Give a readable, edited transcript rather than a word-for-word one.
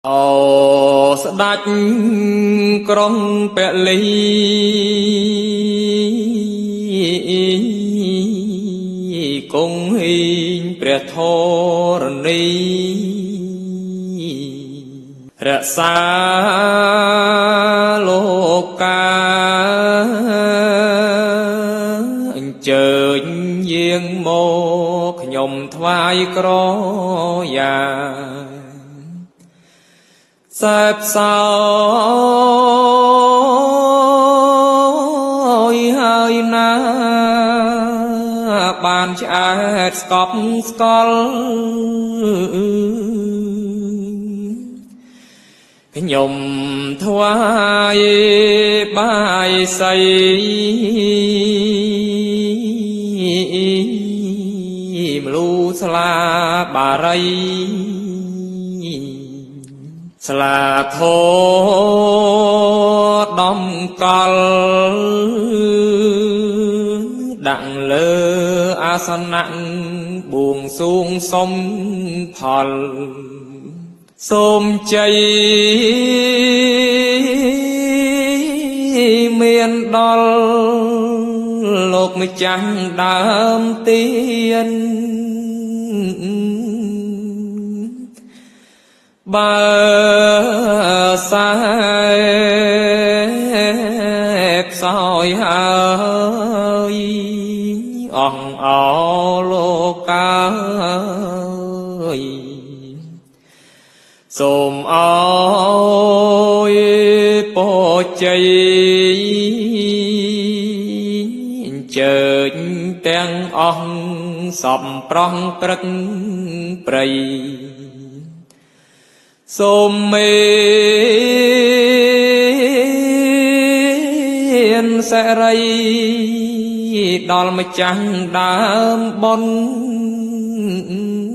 Ồ đáchក្រុងពលីគង់ហ៊ីងព្រះធរណីរក្សាលោកកាអញ្ជើញយាងមកខ្ញុំថ្វាយក្រយ៉ាសែបសោយហើយណាបានឆ្អែតស្កប់ស្កល់ខ្ញុំថ្វាយបាយសីមលូស្លាបារីស្លាធដំកល់ដាក់លើអាសនៈបួងសួងសុំផលសូមជ័យមានដល់លោកម្ចាស់ដើមទៀនបើសែបសោយហើយអងអោលោកកាយសូមអើយពរជ័យអញ្ជើញទាំងអស់សពប្រងព្រឹកព្រៃសូមមានសេរីដល់ម្ចាស់ដើមបុណ្យ